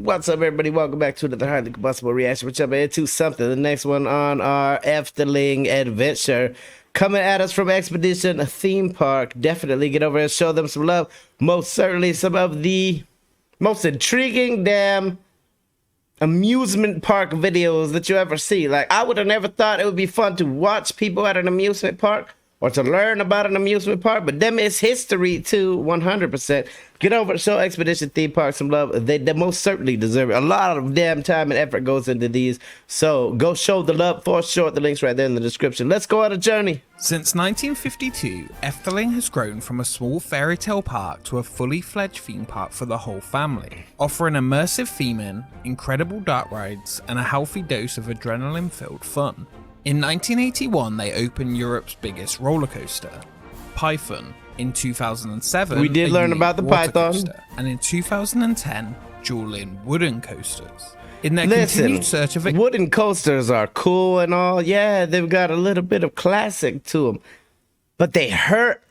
What's up, everybody? Welcome back to another highly combustible reaction. We're jumping into something. The next one on our Efteling adventure. Coming at us from Expedition Theme Park. Definitely get over and show them some love. Most certainly some of the most intriguing damn amusement park videos that you ever see. Like, I would have never thought it would be fun to watch people at an amusement park or to learn about an amusement park, but them is history too, 100%. Get over to show Expedition Theme Park some love. They most certainly deserve it. A lot of damn time and effort goes into these, so go show the love for sure. The link's right there in the description. Let's go on a journey. Since 1952, Efteling has grown from a small fairy tale park to a fully fledged theme park for the whole family, offering immersive theming, incredible dark rides, and a healthy dose of adrenaline-filled fun. In 1981, they opened Europe's biggest roller coaster, Python. In 2007, we did learn about the Python. Coaster, and in 2010, dueling wooden coasters. In their continued search of wooden coasters are cool and all. Yeah, they've got a little bit of classic to them, but they hurt.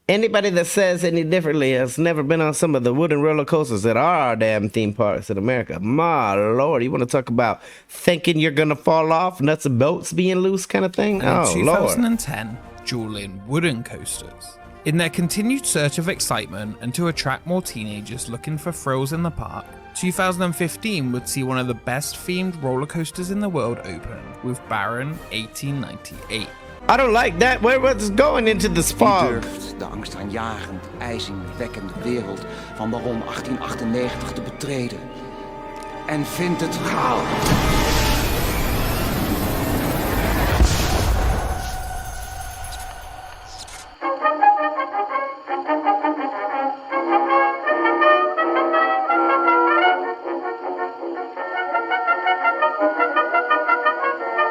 Anybody that says any differently has never been on some of the wooden roller coasters that are our damn theme parks in America. My Lord, you want to talk about thinking you're going to fall off, nuts and bolts being loose kind of thing? And in 2010, dueling wooden coasters. In their continued search of excitement and to attract more teenagers looking for thrills in the park, 2015 would see one of the best themed roller coasters in the world open with Baron 1898. I don't like that. What's going into the spa? Wie durft de angstaanjagend, ijzingwekkende wereld van Baron 1898 te betreden? En vindt het raar.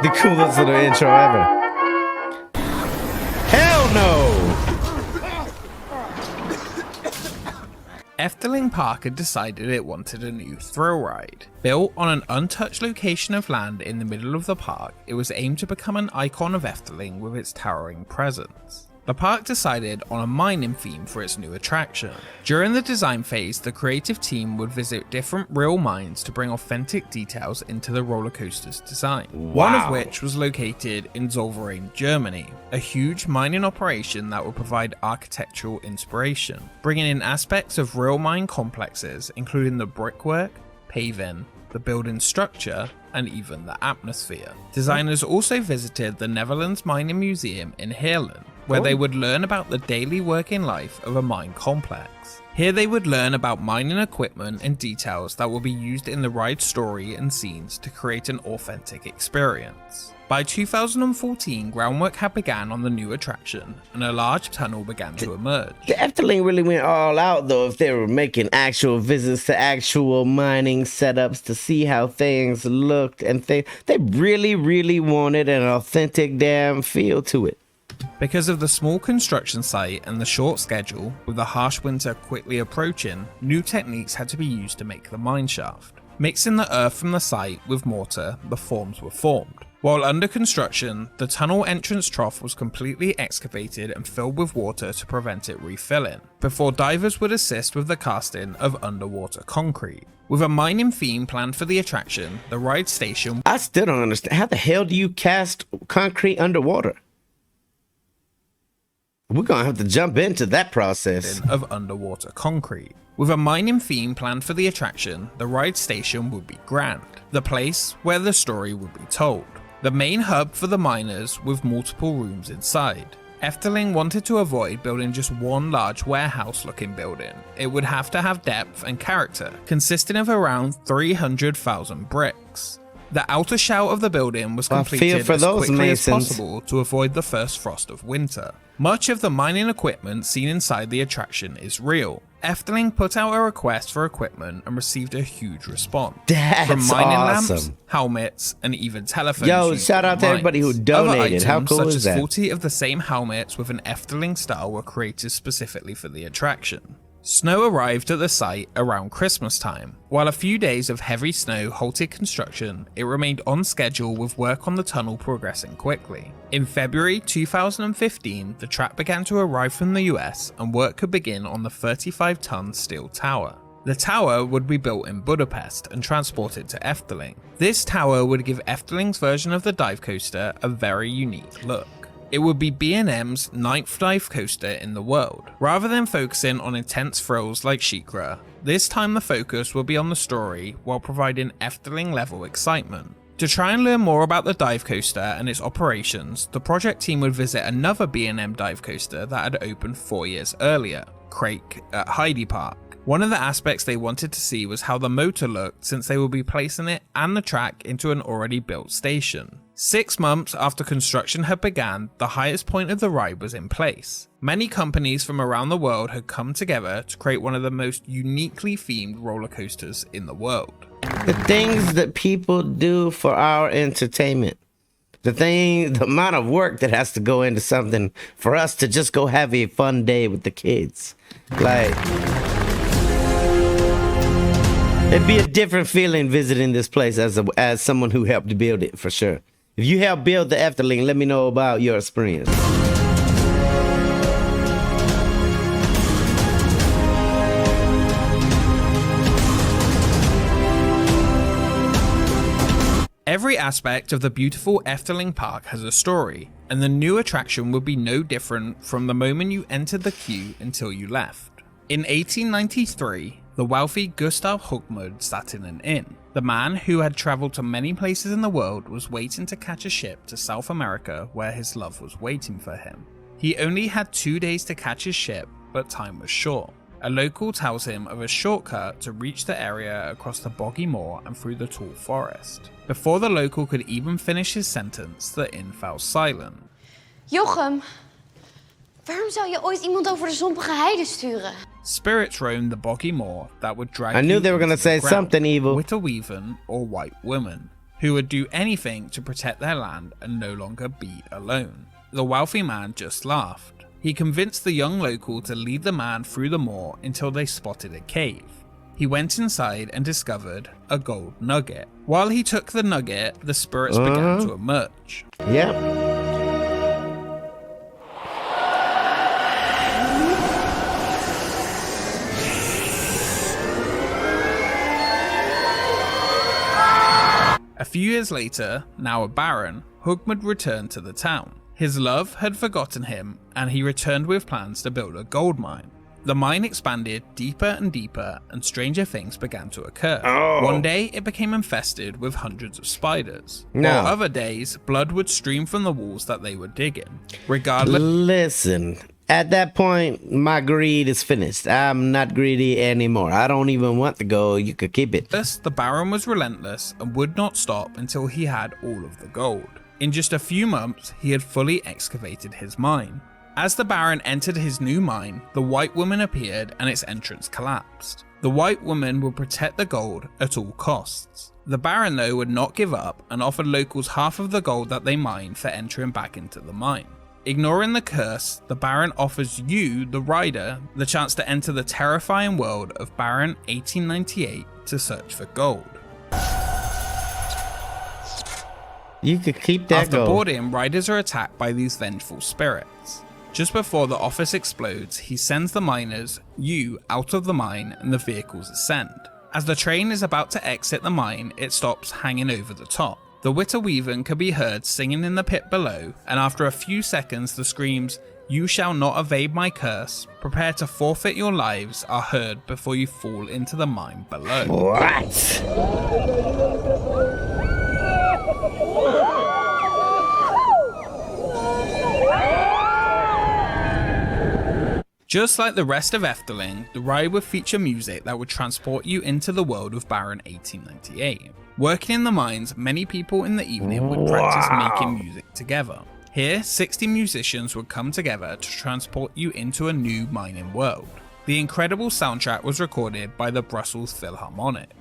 The coolest little intro ever. No. Efteling Park had decided it wanted a new thrill ride. Built on an untouched location of land in the middle of the park, it was aimed to become an icon of Efteling with its towering presence. The park decided on a mining theme for its new attraction. During the design phase, the creative team would visit different real mines to bring authentic details into the roller coaster's design. Wow. One of which was located in Zollverein, Germany, a huge mining operation that would provide architectural inspiration, bringing in aspects of real mine complexes, including the brickwork, paving, the building structure, and even the atmosphere. Designers also visited the Netherlands Mining Museum in Heerlen, where they would learn about the daily working life of a mine complex. Here they would learn about mining equipment and details that will be used in the ride story and scenes to create an authentic experience. By 2014, groundwork had begun on the new attraction, and a large tunnel began to emerge. The Efteling really went all out, though, if they were making actual visits to actual mining setups to see how things looked and things. They really wanted an authentic damn feel to it. Because of the small construction site and the short schedule, with the harsh winter quickly approaching, new techniques had to be used to make the mine shaft. Mixing the earth from the site with mortar, the forms were formed. While under construction, the tunnel entrance trough was completely excavated and filled with water to prevent it refilling, before divers would assist with the casting of underwater concrete. With a mining theme planned for the attraction, the ride station... I still don't understand. How the hell do you cast concrete underwater? We're gonna have to jump into that process. ...of underwater concrete. With a mining theme planned for the attraction, the ride station would be Grand, the place where the story would be told. The main hub for the miners with multiple rooms inside. Efteling wanted to avoid building just one large warehouse-looking building. It would have to have depth and character, consisting of around 300,000 bricks. The outer shell of the building was completed as quickly as possible to avoid the first frost of winter. Much of the mining equipment seen inside the attraction is real. Efteling put out a request for equipment and received a huge response. That's from mining awesome. Lamps, helmets, and even telephones. Yo, shout out to everybody who donated. How cool is that? Such as 40 of the same helmets with an Efteling style were created specifically for the attraction. Snow arrived at the site around Christmas time. While a few days of heavy snow halted construction, it remained on schedule with work on the tunnel progressing quickly. In February 2015, the track began to arrive from the US and work could begin on the 35-ton steel tower. The tower would be built in Budapest and transported to Efteling. This tower would give Efteling's version of the dive coaster a very unique look. It would be B&M's 9th dive coaster in the world. Rather than focusing on intense thrills like SheiKra, this time the focus will be on the story while providing Efteling level excitement. To try and learn more about the dive coaster and its operations, the project team would visit another B&M dive coaster that had opened 4 years earlier, Crake at Heidi Park. One of the aspects they wanted to see was how the motor looked, since they would be placing it and the track into an already built station. 6 months after construction had begun, the highest point of the ride was in place. Many companies from around the world had come together to create one of the most uniquely themed roller coasters in the world. The things that people do for our entertainment. The amount of work that has to go into something for us to just go have a fun day with the kids. Like, it'd be a different feeling visiting this place as someone who helped build it, for sure. If you helped build the Efteling, let me know about your experience. Every aspect of the beautiful Efteling Park has a story, and the new attraction would be no different from the moment you entered the queue until you left. In 1893, the wealthy Gustav Hugmud sat in an inn. The man, who had travelled to many places in the world, was waiting to catch a ship to South America where his love was waiting for him. He only had 2 days to catch his ship, but time was short. A local tells him of a shortcut to reach the area across the boggy moor and through the tall forest. Before the local could even finish his sentence, the inn fell silent. Jochem, waarom zou je ooit iemand over de zompige heide sturen? Spirits roamed the boggy moor that would drag I knew you they were going to into the say ground. something evil. Witterweaven or white women, who would do anything to protect their land and no longer be alone. The wealthy man just laughed. He convinced the young local to lead the man through the moor until they spotted a cave. He went inside and discovered a gold nugget. While he took the nugget, the spirits began to emerge. Yep. A few years later, now a baron, Hugmud returned to the town. His love had forgotten him, and he returned with plans to build a gold mine. The mine expanded deeper and deeper, and stranger things began to occur. One day, it became infested with hundreds of spiders. While other days, blood would stream from the walls that they were digging. Regardless... Listen, at that point, my greed is finished. I'm not greedy anymore. I don't even want the gold. You could keep it. The baron was relentless and would not stop until he had all of the gold. In just a few months, he had fully excavated his mine. As the baron entered his new mine, the white woman appeared and its entrance collapsed. The white woman would protect the gold at all costs. The baron, though, would not give up and offered locals half of the gold that they mined for entering back into the mine. Ignoring the curse, the baron offers you, the rider, the chance to enter the terrifying world of Baron 1898 to search for gold. You could keep that After gold. boarding, riders are attacked by these vengeful spirits. Just before the office explodes, he sends the miners, you, out of the mine and the vehicles ascend. As the train is about to exit the mine, it stops hanging over the top. The Witterweaven can be heard singing in the pit below, and after a few seconds the screams, "You shall not evade my curse, prepare to forfeit your lives," are heard before you fall into the mine below. What? Just like the rest of Efteling, the ride would feature music that would transport you into the world of Baron 1898. Working in the mines, many people in the evening would practice making music together. Here, 60 musicians would come together to transport you into a new mining world. The incredible soundtrack was recorded by the Brussels Philharmonic.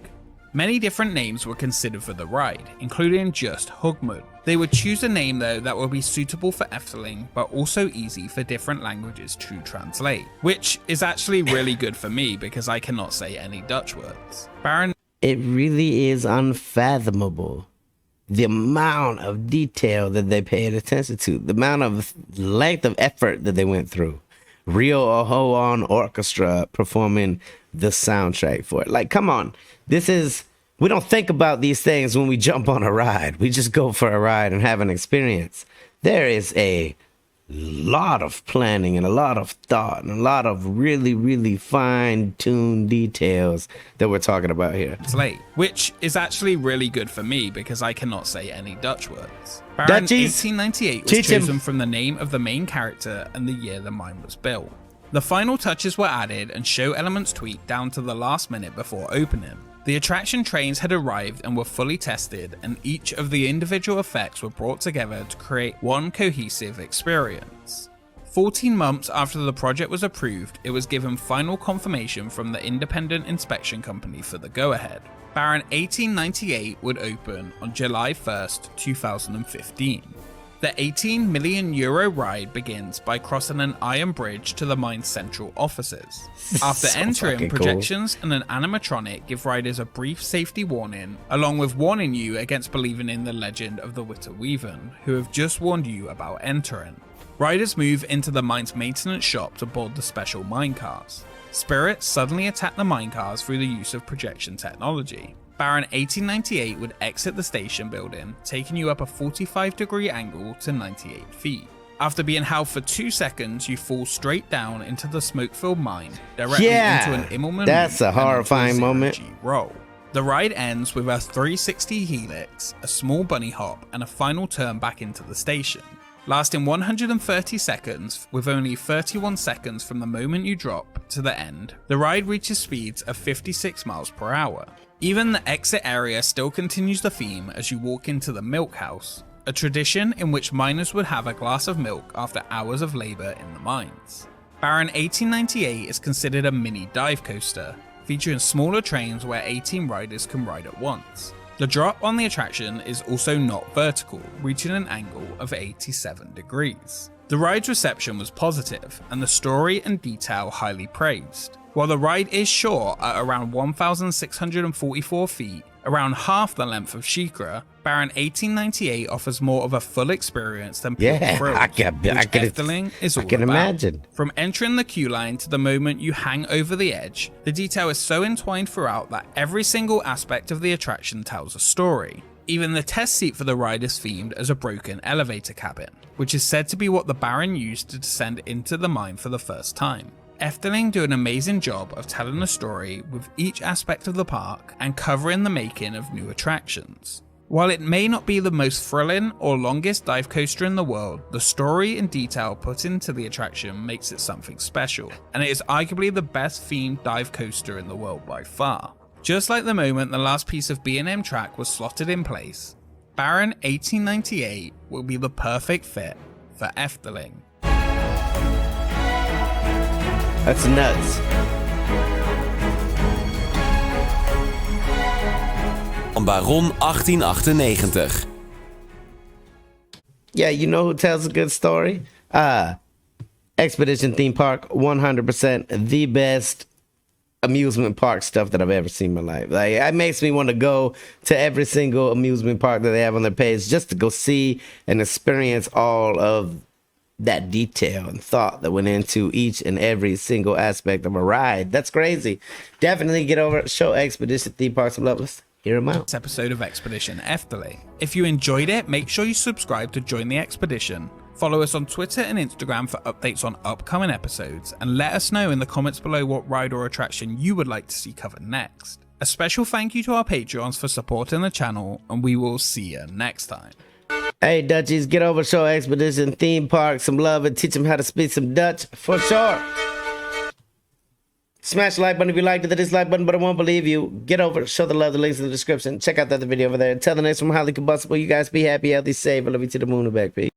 Many different names were considered for the ride, including just Hugmud. They would choose a name though that would be suitable for Efteling, but also easy for different languages to translate, which is actually really good for me because I cannot say any Dutch words. Baron... It really is unfathomable. The amount of detail that they paid attention to, the amount of length of effort that they went through. Rio Ohoon Orchestra performing the soundtrack for it. Like, come on. We don't think about these things when we jump on a ride. We just go for a ride and have an experience. There is a lot of planning and a lot of thought and a lot of really, really fine-tuned details that we're talking about here. Slate, which is actually really good for me because I cannot say any Dutch words. Baron Dutchies, 1898 was teach him. chosen from the name of the main character and the year the mine was built. The final touches were added and show elements tweaked down to the last minute before opening. The attraction trains had arrived and were fully tested, and each of the individual effects were brought together to create one cohesive experience. 14 months after the project was approved, it was given final confirmation from the independent inspection company for the go-ahead. Baron 1898 would open on July 1st, 2015. The €18 million ride begins by crossing an iron bridge to the mine's central offices. After So entering, fucking cool. projections and an animatronic give riders a brief safety warning, along with warning you against believing in the legend of the Witter Weaven, who have just warned you about entering. Riders move into the mine's maintenance shop to board the special minecars. Spirits suddenly attack the minecars through the use of projection technology. Baron 1898 would exit the station building, taking you up a 45-degree angle to 98 feet. After being held for 2 seconds, you fall straight down into the smoke-filled mine, directly into an Immelman. That's a loop and onto horrifying moment. 0G roll. The ride ends with a 360 helix, a small bunny hop, and a final turn back into the station. Lasting 130 seconds, with only 31 seconds from the moment you drop to the end, the ride reaches speeds of 56 miles per hour. Even the exit area still continues the theme as you walk into the milk house, a tradition in which miners would have a glass of milk after hours of labour in the mines. Baron 1898 is considered a mini dive coaster, featuring smaller trains where 18 riders can ride at once. The drop on the attraction is also not vertical, reaching an angle of 87 degrees. The ride's reception was positive, and the story and detail highly praised. While the ride is short at around 1,644 feet, around half the length of SheiKra, Baron 1898 offers more of a full experience than pure thrills, which Efteling is all about. Imagine. From entering the queue line to the moment you hang over the edge, the detail is so entwined throughout that every single aspect of the attraction tells a story. Even the test seat for the ride is themed as a broken elevator cabin, which is said to be what the Baron used to descend into the mine for the first time. Efteling do an amazing job of telling a story with each aspect of the park and covering the making of new attractions. While it may not be the most thrilling or longest dive coaster in the world, the story and detail put into the attraction makes it something special, and it is arguably the best themed dive coaster in the world by far. Just like the moment the last piece of B&M track was slotted in place, Baron 1898 will be the perfect fit for Efteling. That's nuts. Van Baron 1898. Yeah, you know who tells a good story? Expedition Theme Park, 100% the best amusement park stuff that I've ever seen in my life. Like, it makes me want to go to every single amusement park that they have on their page just to go see and experience all of that detail and thought that went into each and every single aspect of a ride. That's crazy. Definitely get over it. Show Expedition Theme Park some love. Let's hear them out. This episode of Expedition Efteling. If you enjoyed it, make sure you subscribe to join the expedition. Follow us on Twitter and Instagram for updates on upcoming episodes, and let us know in the comments below what ride or attraction you would like to see covered next. A special thank you to our Patreons for supporting the channel, and we will see you next time. Hey, Dutchies, get over, show Expedition Theme Park some love and teach them how to speak some Dutch for sure. Smash the like button if you liked it, the dislike button, but I won't believe you. Get over, show the love, the links in the description. Check out that other video over there. Until the next one, highly combustible. You guys be happy, healthy, safe. I love you to the moon and back, peace.